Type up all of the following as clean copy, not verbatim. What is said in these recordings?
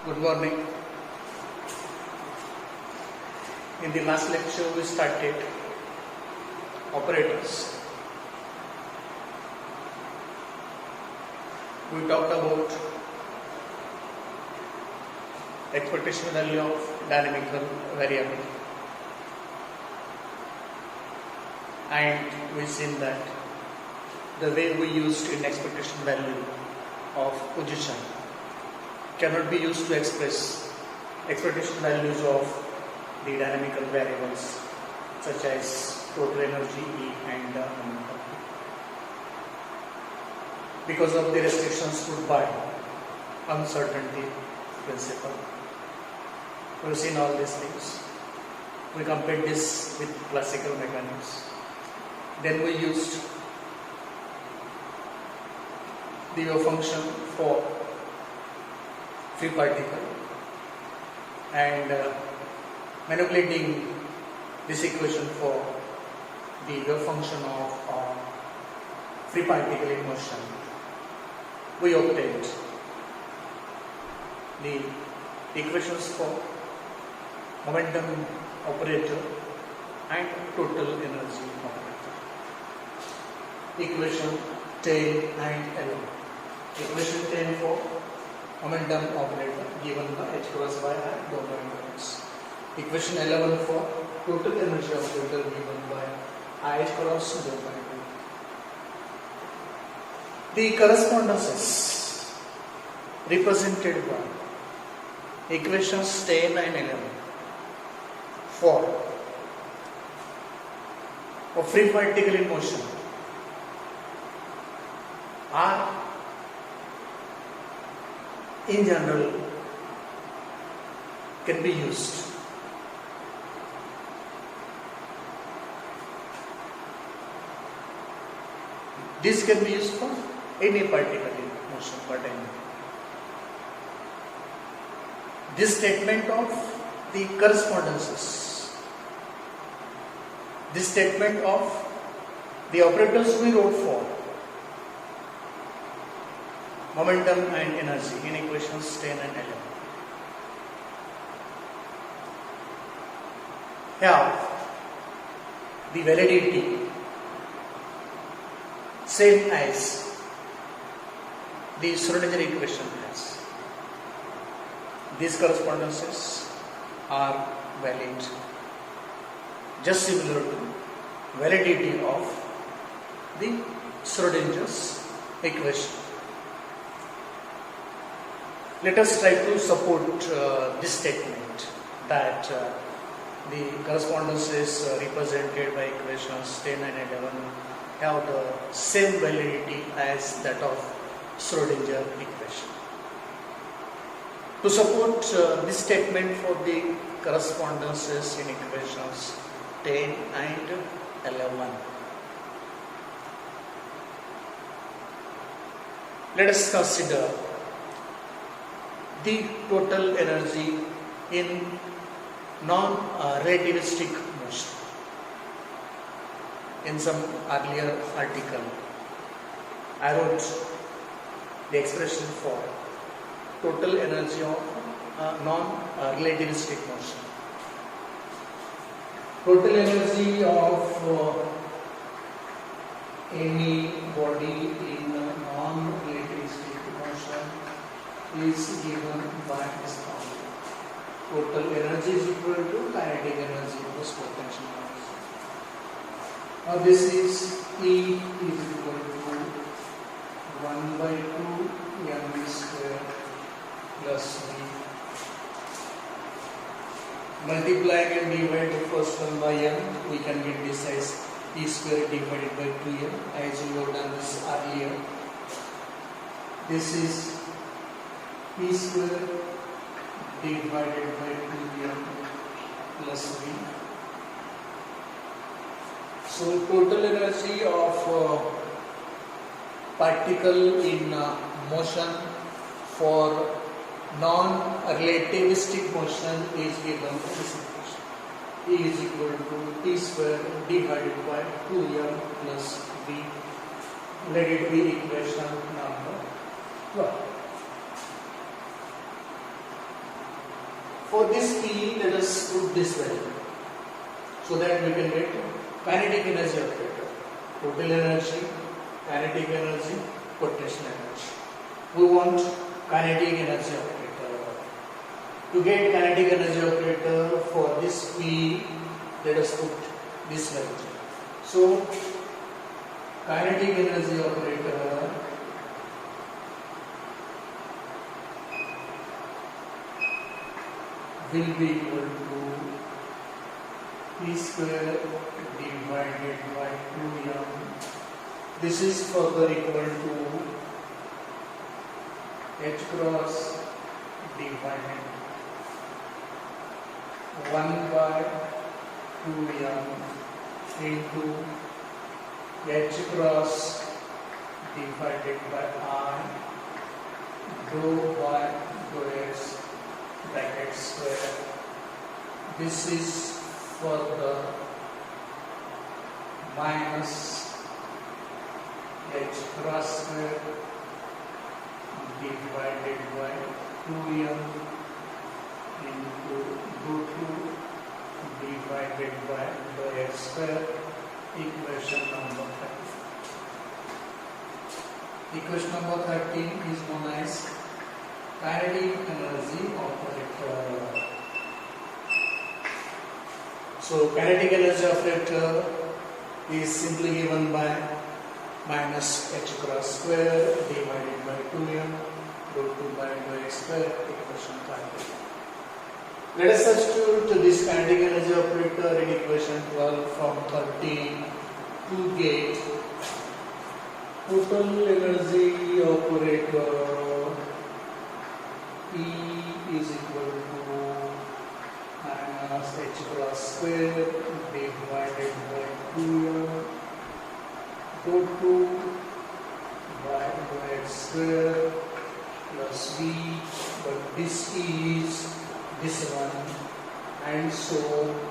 Good morning. In the last lecture we started operators. We talked about expectation value of dynamical variable, and we seen that the way we used in expectation value of position cannot be used to express expectation values of the dynamical variables such as total energy E and momentum, because of the restrictions put by uncertainty principle. We have seen all these things. We compared this with classical mechanics. Then we used the wave function for free particle and manipulating this equation for the wave function of free particle in motion, we obtained the equations for momentum operator and total energy operator. Equation 10 and 11. Equation 10 for momentum operator given by h cross y at domain points. Equation 11 for total energy operator given by I h cross domain. The correspondences represented by equations 10 and 11 for a free particle in motion are in general can be used. This can be used for any particle in motion pertaining. This statement of the correspondences, this statement of the operators we wrote for momentum and energy in equations 10 and 11 have the validity same as the Schrodinger equation has. These correspondences are valid, just similar to validity of the Schrodinger's equation. Let us try to support this statement that the correspondences represented by equations 10 and 11 have the same validity as that of Schrodinger equation. To support this statement for the correspondences in equations 10 and 11, let us consider the total energy in non-relativistic motion. In some earlier article, I wrote the expression for total energy of non-relativistic motion. Total energy of any body in non-relativistic motion is given by this formula. Total energy is equal to kinetic energy plus potential energy. Now this is E is equal to 1 by 2 mv square plus V. Multiplying and divide the first one by m, we can get this as E square divided by 2m, as we have done this earlier. This is E square divided by 2m plus V. So total energy of particle in motion for non-relativistic motion is given by this equation. E is equal to T square divided by 2m plus V. Let it be equation number 12. For this P, let us put this value so that we can get kinetic energy operator. Total energy, kinetic energy, potential energy. We want kinetic energy operator. To get kinetic energy operator for this P, let us put this value. So, kinetic energy operator will be equal to P square divided by 2m. This is further equal to h cross divided 1 by 2m into h cross divided by I rho by rho x bracket square. This is for the minus h cross square divided by 2m into rho 2 divided by rho x square. Equation number 13. Equation number 13 is known as kinetic energy operator. So kinetic energy operator is simply given by minus h cross square divided by 2m rho 2 by rho x square. Equation 13. Let us substitute this kinetic energy operator in equation 12 from 13 to get total energy operator. E is equal to minus h cross square divided by 2m rho 2 by rho x square plus v, but this is this one, and so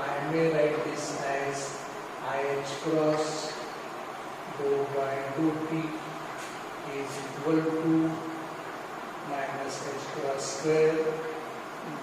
I may write this as IH cross rho by rho t is equal to minus h cross square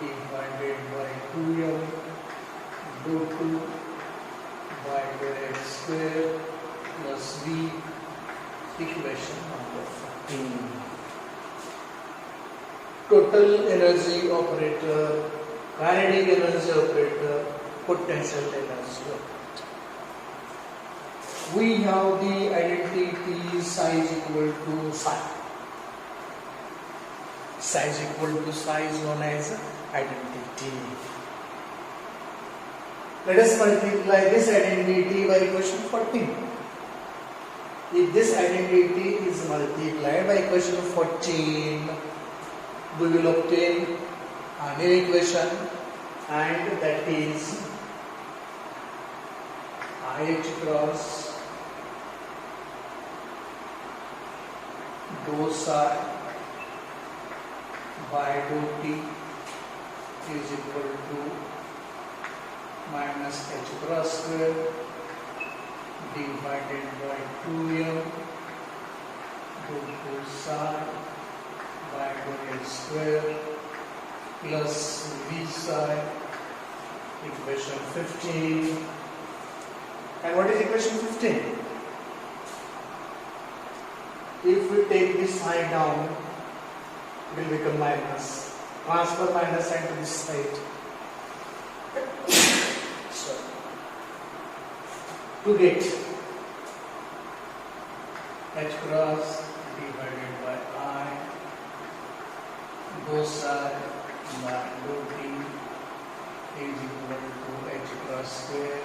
divided by 2m rho 2 by rho x square plus v. Equation number 15. Total energy operator, kinetic energy operator, potential energy operator. We have the identity psi is equal to psi. Psi is equal to psi is known as identity. Let us multiply this identity by equation 14. If this identity is multiplied by equation 14, we will obtain a new equation, and that is IH cross dou psi by dou t is equal to minus h cross square divided by 2m dou 2 psi by rho x square plus v psi. Equation 15. And what is equation 15? If we take this psi down, it will become minus. Transfer minus sign to this side. So, to get h cross divided by I dou psi by dou t is equal to h cross square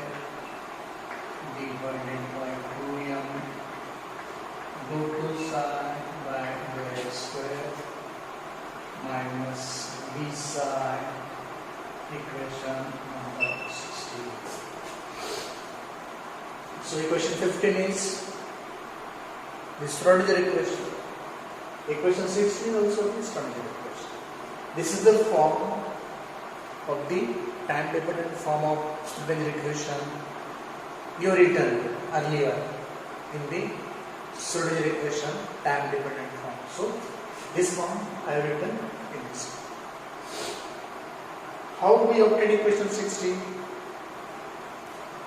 divided by 2m dou 2 psi by rho x square minus v psi. Equation number 16. So equation 15 is this Schrodinger equation. Equation 16 also is Schrodinger equation. This is the form of the time dependent form of Schrodinger equation you written earlier in the Schrodinger equation time dependent form. So this form I have written in this form. How we obtain equation 16?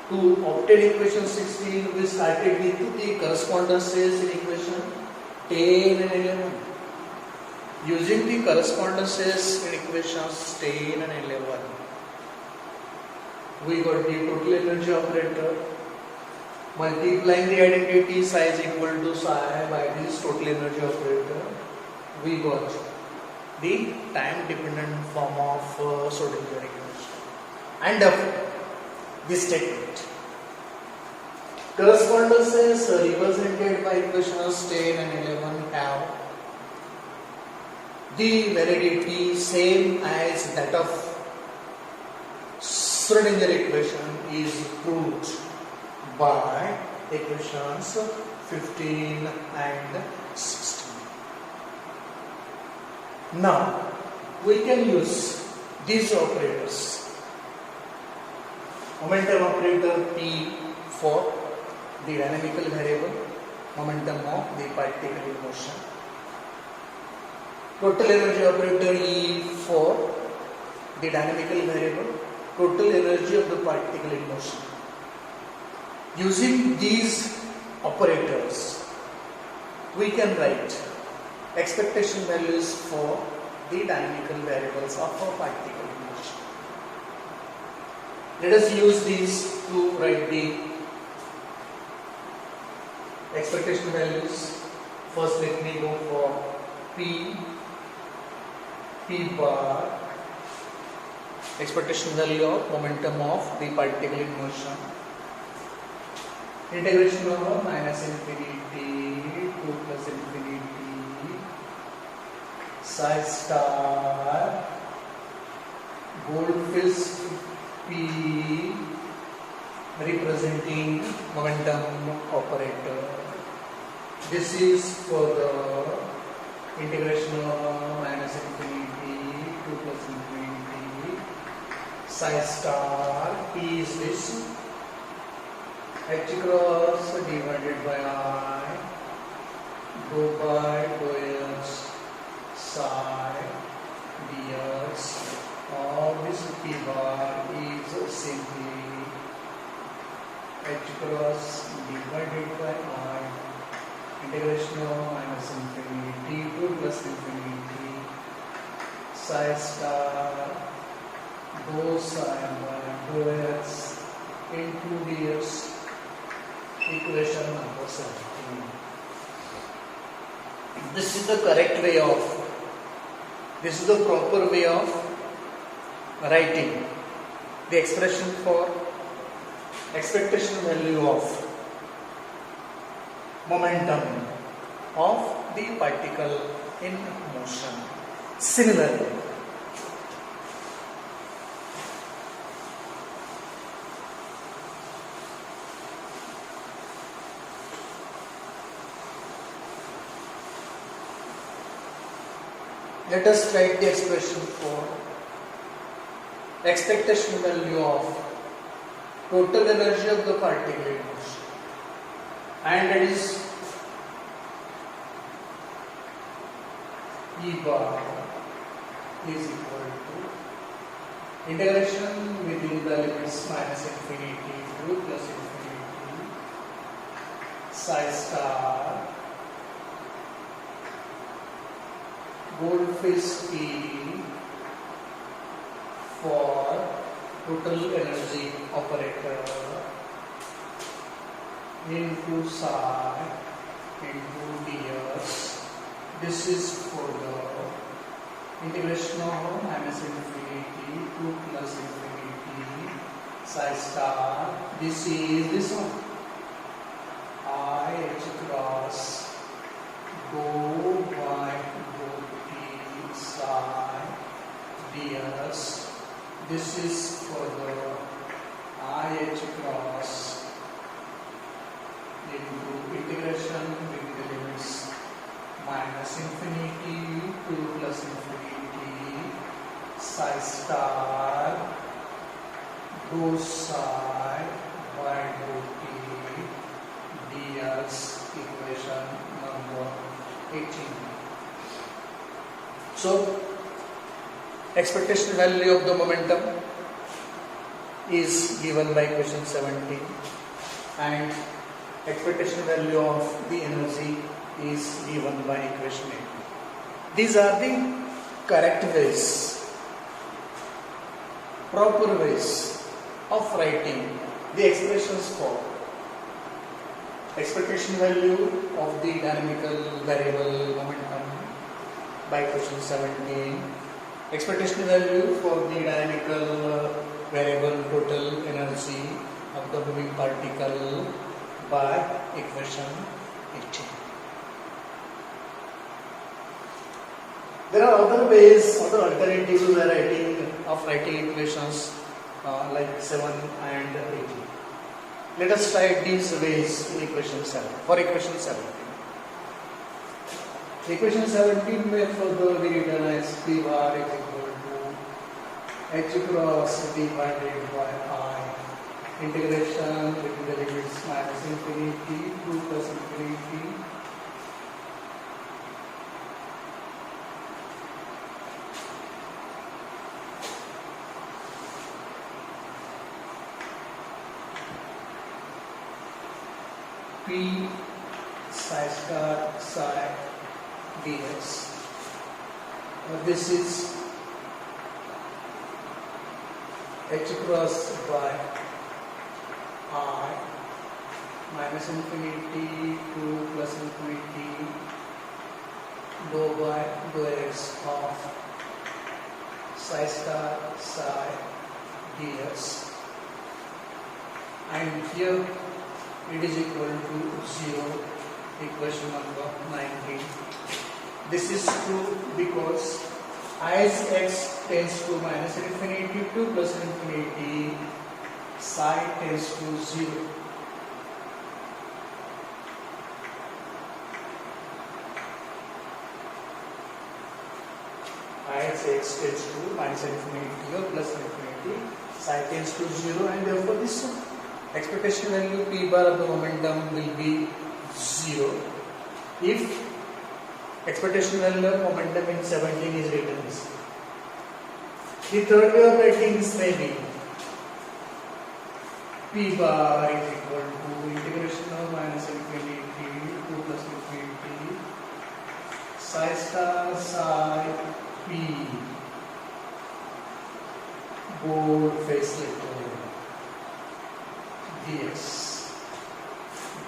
To obtain equation 16, we started with the correspondences in equation 10 and 11. Using the correspondences in equations 10 and 11, we got the total energy operator. Multiplying the identity psi is equal to psi by this total energy operator, we got the time dependent form of Schrodinger equation. And this statement. Correspondences represented by equations 10 and 11 have the validity same as that of Schrodinger equation is proved by equations 15 and 16. Now we can use these operators. Momentum operator P for the dynamical variable, momentum of the particle in motion. Total energy operator E for the dynamical variable, total energy of the particle in motion. Using these operators, we can write expectation values for the dynamical variables of a particle in motion. Let us use these to write the expectation values. First, let me go for P bar, expectation value of momentum of the particle in motion. Integration of minus infinity to plus infinity psi star goldfish P representing momentum operator. This is for the integration of minus infinity to plus infinity psi star P is this H cross divided by I dou by dou x psi dx, or this P bar is simply H cross divided by I integration of minus infinity to plus infinity psi star dou psi by dou x into dx. Equation number 17. This is the correct way of, this is the proper way of writing the expression for expectation value of momentum of the particle in motion. Similarly, let us write the expression for expectation value of total energy of the particle in motion, and that is E bar is equal to integration within the limits minus infinity to plus infinity psi star goldfish P for total energy operator into psi into ds. This is for the integration of minus infinity to plus infinity psi star. This is this one I h cross dou by dou t psi ds. This is for the I h cross into integration with the limits minus infinity to plus infinity psi star dou psi by dou t dx. Equation number 18. So expectation value of the momentum is given by equation 17 and expectation value of the energy is given by equation 18. These are the correct ways, proper ways of writing the expressions for expectation value of the dynamical variable momentum by equation 17, expectation value for the dynamical variable total energy of the moving particle by equation 18. There are other ways, other alternatives of writing equations like 7 and 18. Let us try these ways in equation 7. For equation 17. Equation 17 may further be written as P bar is equal to H cross divided by I. Integration between the limits minus infinity to plus infinity. P psi star psi ds. This is H cross by I minus infinity to plus infinity dou by dou x of psi star psi ds, and here it is equal to 0, equation number 19. This is true because as x tends to minus infinity to plus infinity, psi tends to 0. As x tends to minus infinity or plus infinity, psi tends to 0, and therefore this expectation value P bar of the momentum will be 0 if expectation value of momentum in 17 is written this way. The third way of writing this may be P bar is equal to integration of minus infinity to plus infinity psi star psi P board facilitator ds.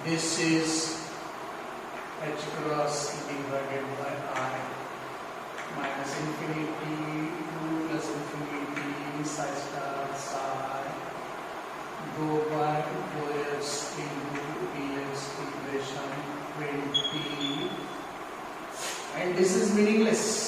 This is H cross divided by I minus infinity to plus infinity psi star psi dou by dou s into ds equation 20, and this is meaningless.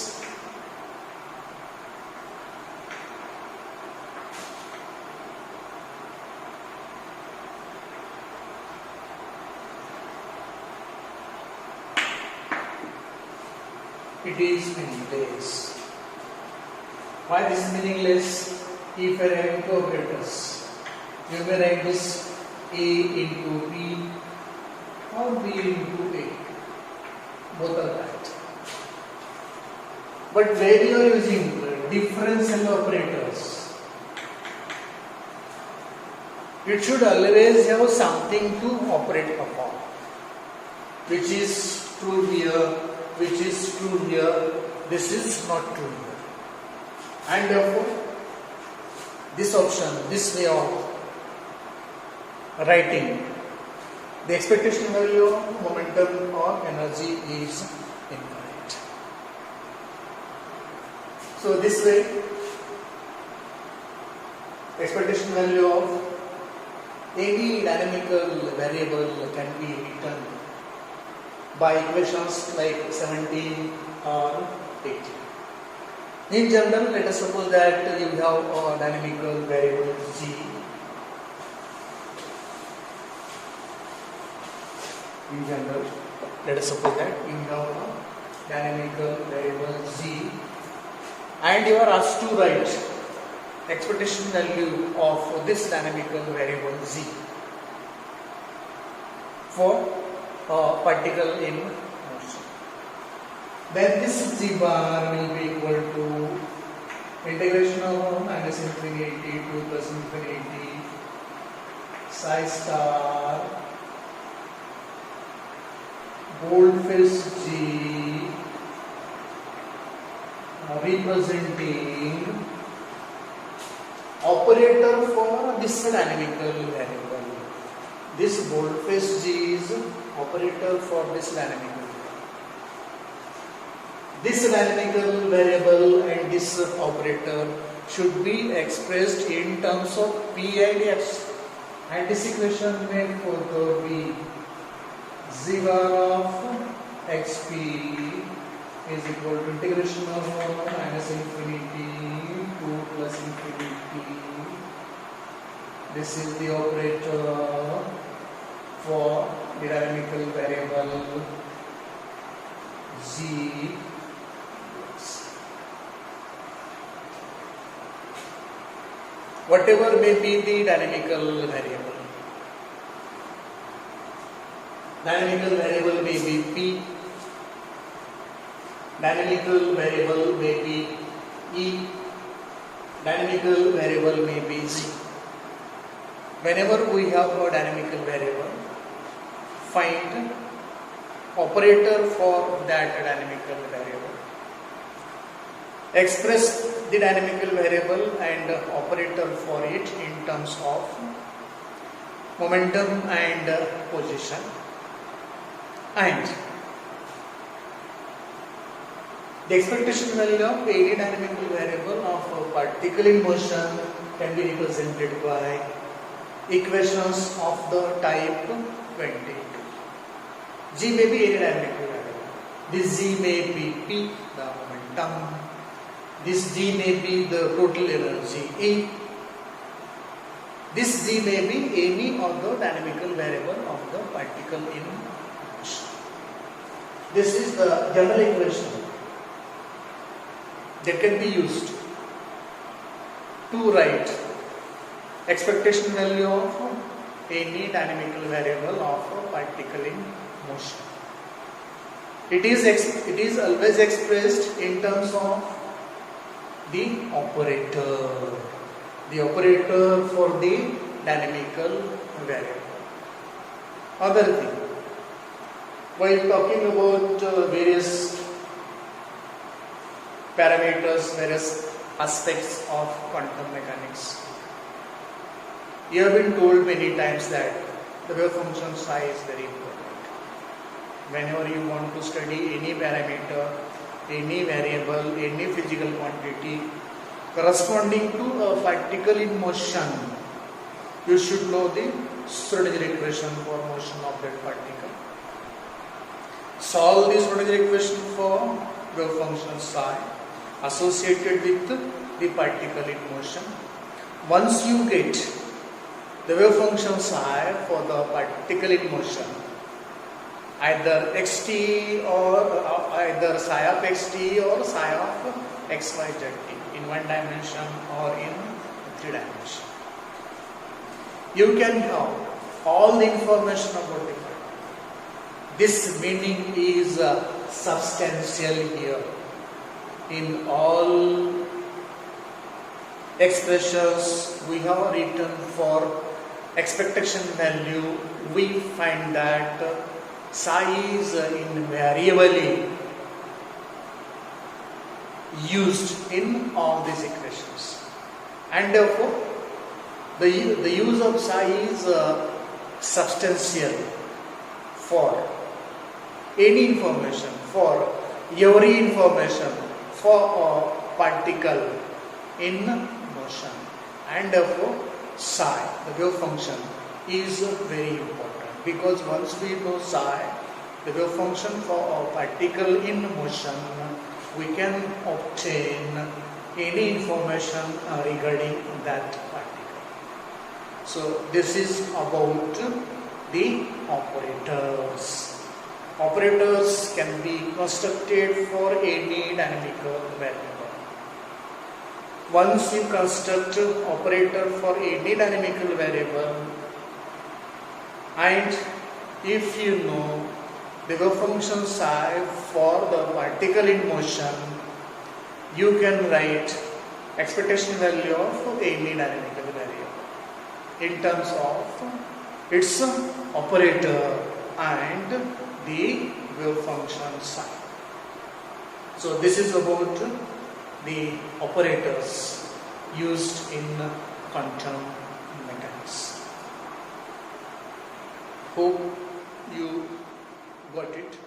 It is meaningless. Why this is meaningless? If I write two operators, you may write this A into B or B into A. Both are right. But where you are using differential operators, it should always have something to operate upon, which is true here, which is true here, this is not true here. And therefore, this option, this way of writing the expectation value of momentum or energy is incorrect. So this way, expectation value of any dynamical variable can be written by equations like 17 or 18. In general, let us suppose that you have a dynamical variable g. In general, let us suppose that you have a dynamical variable g and you are asked to write expectation value of this dynamical variable z for particle in motion. Then this g bar will be equal to infinity, 2 plus infinity, psi star, goldfish G, representing operator for this dynamical variable. This goldfish G is operator for this dynamical. This dynamical variable and this operator should be expressed in terms of P and X, and this equation may further be z bar of xp is equal to integration of minus infinity to plus infinity. This is the operator for the dynamical variable z. Whatever may be the dynamical variable. Dynamical variable may be P, dynamical variable may be E, dynamical variable may be Z. Whenever we have a dynamical variable, find operator for that dynamical variable. Express the dynamical variable and operator for it in terms of momentum and position. And the expectation value of any dynamical variable of a particle in motion can be represented by equations of the type 22. G may be any dynamical variable. This G may be P, the momentum. This G may be the total energy E. This G may be any of the dynamical variable of the particle in motion. This is the general equation that can be used to write expectation value of any dynamical variable of a particle in motion. It is always expressed in terms of the operator for the dynamical variable. Other thing, while talking about various parameters, various aspects of quantum mechanics, you have been told many times that the wave function psi is very important. Whenever you want to study any parameter, any variable, any physical quantity corresponding to a particle in motion, you should know the Schrodinger equation for motion of that particle. Solve the Schrodinger equation for wave function psi associated with the particle in motion. Once you get the wave function psi for the particle in motion, either xt or either psi of xt or psi of xyzt in one dimension or in three dimension, you can have all the information about it. This meaning is substantial here. In all expressions we have written for expectation value, we find that psi is invariably used in all these equations, and therefore the use of psi is substantial for any information, for every information, for a particle in motion, and therefore psi, the wave function, is very important, because once we know psi, the wave function for a particle in motion, we can obtain any information regarding that particle. So this is about the operators. Operators can be constructed for any dynamical variable. Once you construct operator for any dynamical variable, and if you know the wave function psi for the particle in motion, you can write expectation value of any dynamical variable in terms of its operator and the wave function sign. So this is about the operators used in quantum mechanics. Hope you got it.